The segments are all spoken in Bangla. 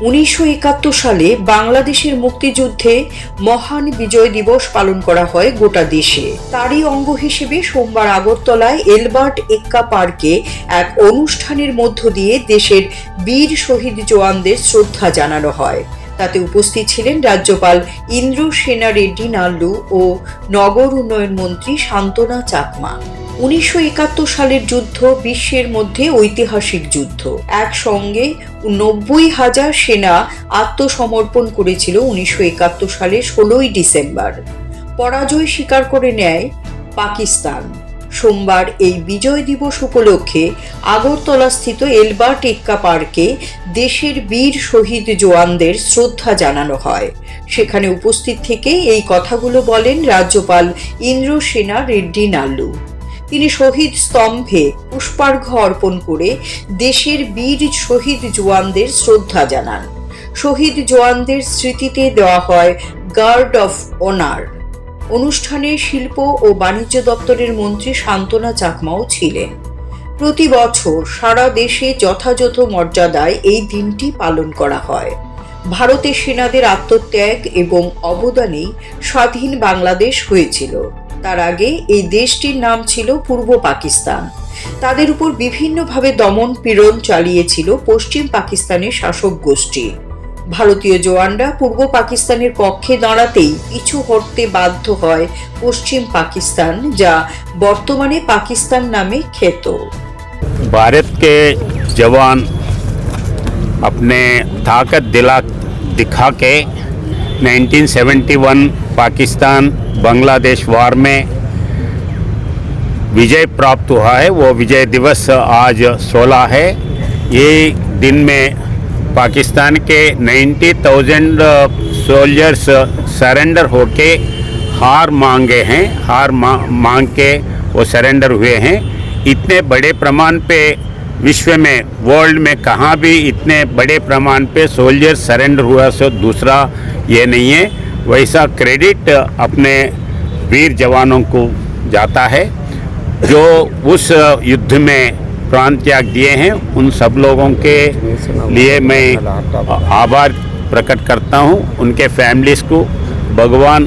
1971 সালে বাংলাদেশের মুক্তিযুদ্ধে মহান বিজয় দিবস পালন করা হয় গোটা দেশে। তারই অঙ্গ হিসেবে সোমবার আগরতলায় এলবার্ট এক্কা পার্কে এক অনুষ্ঠানের মধ্য দিয়ে দেশের বীর শহীদ জওয়ানদের শ্রদ্ধা জানানো হয়। তাতে উপস্থিত ছিলেন রাজ্যপাল ইন্দ্রসেনা রেড্ডি নাল্লু ও নগর উন্নয়ন মন্ত্রী শান্তনা চাকমা। 1971 সালের যুদ্ধ বিশ্বের মধ্যে ঐতিহাসিক যুদ্ধ। একসঙ্গে 90,000 সেনা আত্মসমর্পণ করেছিল 1971 সালের 16ই ডিসেম্বর। পরাজয় স্বীকার করে নেয় পাকিস্তান। সোমবার এই বিজয় দিবস উপলক্ষে আগরতলাস্থিত এলবার্ট এক্কা পার্কে দেশের বীর শহীদ জওয়ানদের শ্রদ্ধা জানানো হয়। সেখানে উপস্থিত থেকে এই কথাগুলো বলেন রাজ্যপাল ইন্দ্রসেনা রেড্ডি নাল্লু। তিনি শহীদ স্তম্ভে পুষ্পার্ঘ্য অর্পণ করে দেশের বীর শহীদ জওয়ানদের শ্রদ্ধা জানান। শহীদ জওয়ানদের স্মৃতিতে দেওয়া হয় গার্ড অফ অনার। অনুষ্ঠানে শিল্প ও বাণিজ্য দপ্তরের মন্ত্রী শান্তনা চাকমাও ছিলেন। প্রতি বছর সারা দেশে যথাযথ মর্যাদায় এই দিনটি পালন করা হয়। ভারতের সেনাদের আত্মত্যাগ এবং অবদানেই স্বাধীন বাংলাদেশ হয়েছিল। তার আগে এই দেশটির নাম ছিল পূর্ব পাকিস্তান। তাদের উপর বিভিন্নভাবে দমন পীড়ন চালিয়েছিল পশ্চিম পাকিস্তানের শাসক গোষ্ঠী। ভারতীয় জওয়ানরা পূর্ব পাকিস্তানের পক্ষে দাঁড়াতেই পিছু হটতে বাধ্য হয় পশ্চিম পাকিস্তান, যা বর্তমানে পাকিস্তান নামে খ্যাত। भारत के जवान अपने ताकत दिखा के 1971 पाकिस्तान बांग्लादेश वार में विजय प्राप्त हुआ है। वो विजय दिवस आज 16 है। ये दिन में पाकिस्तान के 90,000 सोल्जर्स सरेंडर होके हार मांगे हैं। हार मांग के वो सरेंडर हुए हैं। इतने बड़े प्रमाण पे विश्व में, वर्ल्ड में कहाँ भी इतने बड़े प्रमाण पे सोल्जर सरेंडर हुआ सो दूसरा ये नहीं है। वैसा क्रेडिट अपने वीर जवानों को जाता है जो उस युद्ध में प्राण त्याग दिए हैं। उन सब लोगों के लिए मैं आभार प्रकट करता हूँ। उनके फैमिलीज़ को भगवान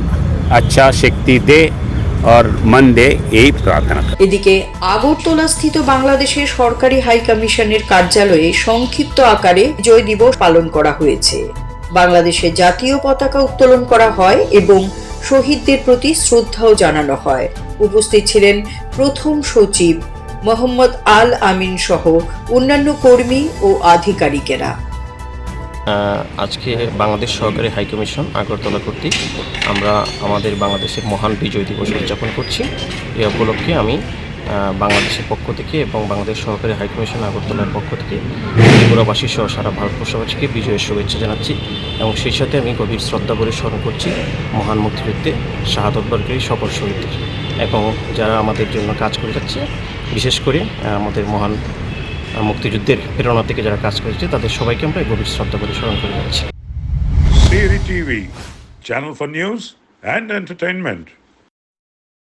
अच्छा शक्ति दे और मन दे, यही प्रार्थना कर। এদিকে আগরতলাস্থিত বাংলাদেশের সরকারি হাই কমিশনের কার্যালয়ে সংক্ষিপ্ত আকারে বিজয় দিবস পালন করা হয়েছে। বাংলাদেশের জাতীয় পতাকা উত্তোলন করা হয় এবং শহীদদের প্রতি শ্রদ্ধাও জানানো হয়। উপস্থিত ছিলেন প্রথম সচিব মোহাম্মদ আল আমিন সহ অন্যান্য কর্মী ও আধিকারিকেরা। আজকে বাংলাদেশ সরকারি হাইকমিশন আগরতলা কর্তৃক আমরা আমাদের বাংলাদেশের মহান বিজয় দিবস উদযাপন করছি। এই উপলক্ষে আমি বাংলাদেশের পক্ষ থেকে এবং বাংলাদেশ সরকারি হাইকমিশন আগরতলার পক্ষ থেকে ত্রিপুরাবাসী সহ সারা ভারতবর্ষবাসীকে বিজয়ের শুভেচ্ছা জানাচ্ছি এবং সেই সাথে আমি গভীর শ্রদ্ধা ভরে স্মরণ করছি মহান মুক্তিযুদ্ধে শাহাদত বরণকারী সকল শহীদদের এবং যারা আমাদের জন্য কাজ করে যাচ্ছে, বিশেষ করে আমাদের মহান মুক্তিযুদ্ধের প্রেরণা থেকে যারা কাজ করেছে তাদের সবাইকে আমরা গভীর শ্রদ্ধা করে স্মরণ করে যাচ্ছি। Siri TV, channel for news and entertainment.